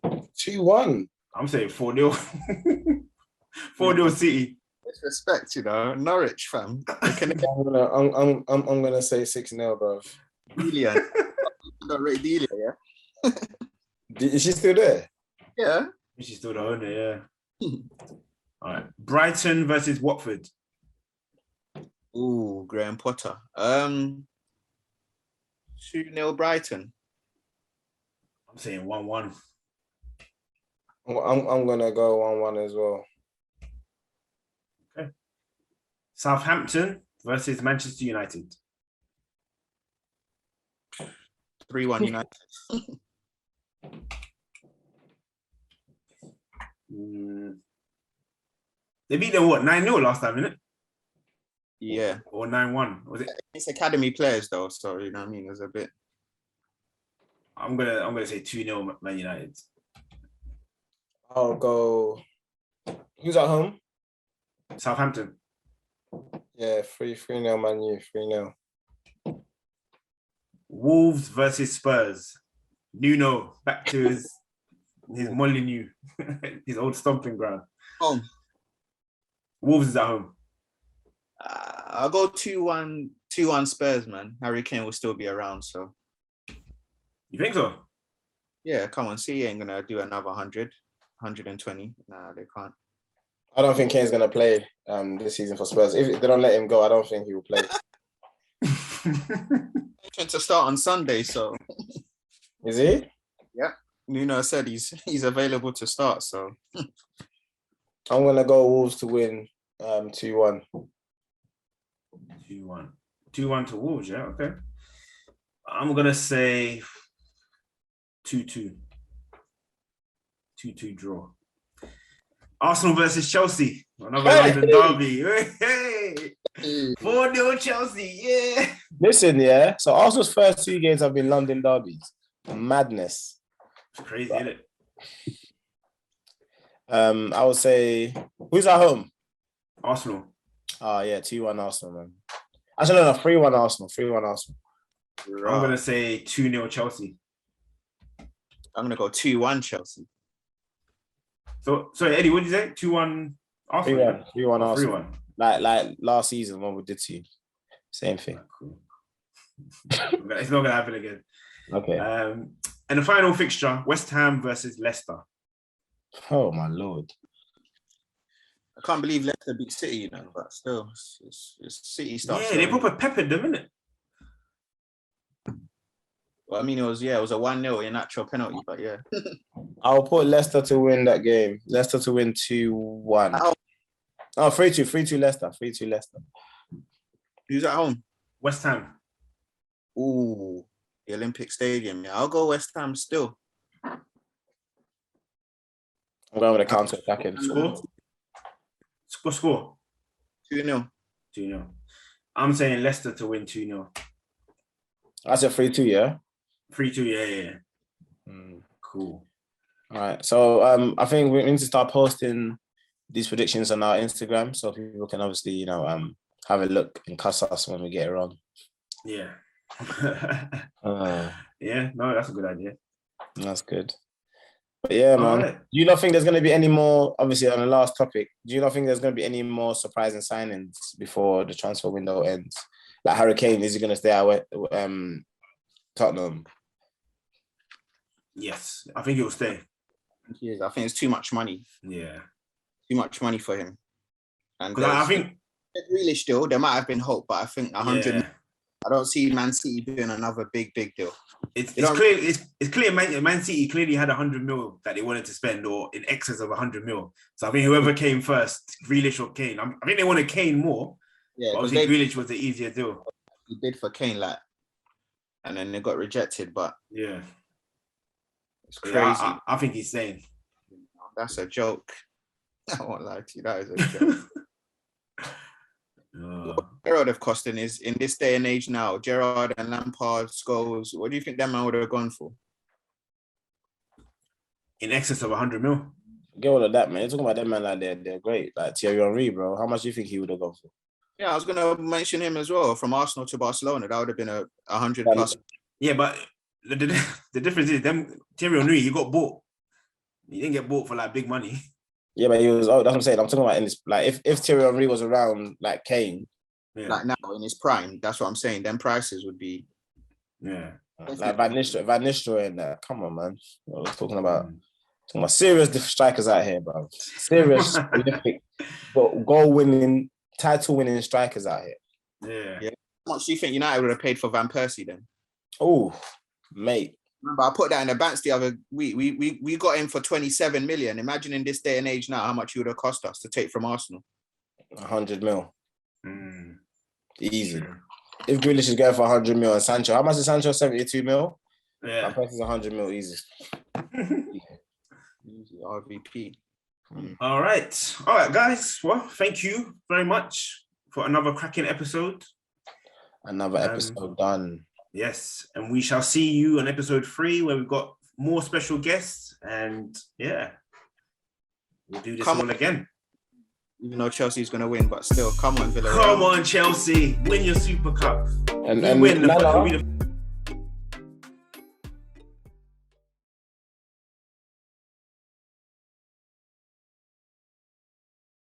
2-1. I'm saying 4-0. 4-0 City. Disrespect, you know. Norwich, fam. I'm gonna say 6-0, bro. Delia. Not rate Delia, yeah? Is she still there? Yeah. She's still the owner, yeah. All right. Brighton versus Watford. Ooh, Graham Potter. 2-0 Brighton. I'm saying 1-1. I'm gonna go 1-1 as well. Okay. Southampton versus Manchester United. 3-1 United. They beat them, what, 9-0 last time, innit? Yeah. Or 9-1, was it? It's academy players though, so you know what I mean. There's a bit. I'm gonna say 2-0 Man United. I'll go. Who's at home? Southampton. Yeah, 3-0 Man U, 3-0. Wolves versus Spurs. Nuno back to his Molineux, his old stomping ground. Home. Wolves is at home. I'll go 2-1 Spurs, man. Harry Kane will still be around, so. You think so? Yeah, come on. City ain't gonna do another 100, 120. Nah, they can't. I don't think Kane's gonna play this season for Spurs. If they don't let him go, I don't think he will play. He's to start on Sunday, so. Is he? Yeah. Nuno said he's available to start, so. I'm gonna go Wolves to win 2-1. 2-1. 2-1 to Wolves, yeah, okay. I'm gonna say 2-2. 2-2 draw. Arsenal versus Chelsea. Another London derby. Hey! 4-0 Chelsea, yeah. Listen, yeah. So Arsenal's first 2 games have been London derbies. Madness. It's crazy, isn't it? I would say, who's at home? Arsenal. Oh, yeah, 2-1 Arsenal, man. Actually, no, 3-1 Arsenal. 3-1 Arsenal. I'm going to say 2-0 Chelsea. I'm going to go 2-1 Chelsea. So, sorry, Eddie, what did you say? 2-1 Arsenal? 3-1 Arsenal. 3-1. Like last season when we did to you. Same thing. Cool. It's not going to happen again. Okay. And the final fixture, West Ham versus Leicester. Oh, my Lord. I can't believe Leicester beat City, you know, but still, it's City starts. Yeah, they proper peppered them, innit? Well, I mean, it was a 1-0 in actual penalty, but yeah. I'll put Leicester to win that game. Leicester to win 2-1. Oh, 3-2. 3-2 Leicester. 3-2 Leicester. Who's at home? West Ham. Ooh, the Olympic Stadium. Yeah, I'll go West Ham still. I'm going with a counter-attacking. Score. 2-0. 2-0. I'm saying Leicester to win 2-0. That's a 3-2, yeah? 3-2, yeah. Cool. All right. So I think we need to start posting these predictions on our Instagram so people can obviously, you know, have a look and cuss us when we get it wrong. Yeah. Yeah, no, that's a good idea. That's good. But yeah, man. Right. Do you not think there's going to be any more, obviously on the last topic, do you not think there's going to be any more surprising signings before the transfer window ends? Like Harry Kane, is he going to stay at Tottenham? Yes, I think he'll stay. I think it's too much money. Yeah. Too much money for him. And I think really still, there might have been hope, but I think 100. Yeah. I don't see Man City doing another big deal. It's clear Man City clearly had 100 mil that they wanted to spend, or in excess of 100 mil. So I think whoever came first, Grealish or Kane, I think they wanted Kane more. Yeah, but obviously Grealish was the easier deal. He bid for Kane, and then they got rejected. But yeah, it's crazy. Yeah, I think he's saying that's a joke. I won't lie to you, that is a joke. Gerrard have costing is in this day and age now. Gerrard and Lampard, Scholes. What do you think that man would have gone for? In excess of 100 mil. Get all of that, man. You're talking about them man like they're great. Like Thierry Henry, bro. How much do you think he would have gone for? Yeah, I was gonna mention him as well. From Arsenal to Barcelona, that would have been a 100 plus. Yeah, but the difference is Thierry Henry, he got bought. He didn't get bought for like big money. Yeah, but he was. Oh, that's what I'm saying. I'm talking about in this. Like, if Thierry Henry was around like Kane, like now in his prime, that's what I'm saying. Them prices would be. Yeah. Like Van Nistelrooy and that. Come on, man. What we're talking about serious strikers out here, bro. Serious Olympic, goal-winning, title-winning strikers out here. Yeah. How much do you think United would have paid for Van Persie then? Oh, mate. Remember, I put that in the banks the other week. We got him for 27 million. Imagine in this day and age now how much he would have cost us to take from Arsenal. 100 mil. Easy. If Grealish is going for 100 mil and Sancho, how much is Sancho? 72 mil? Yeah. That person's 100 mil easy. Easy RVP. All right, guys. Well, thank you very much for another cracking episode. Another episode done. Yes, and we shall see you on episode 3 where we've got more special guests, and yeah, we'll do this all again. Even though Chelsea's going to win, but still, come on, Villarreal. Come on, Chelsea, win your Super Cup. And win the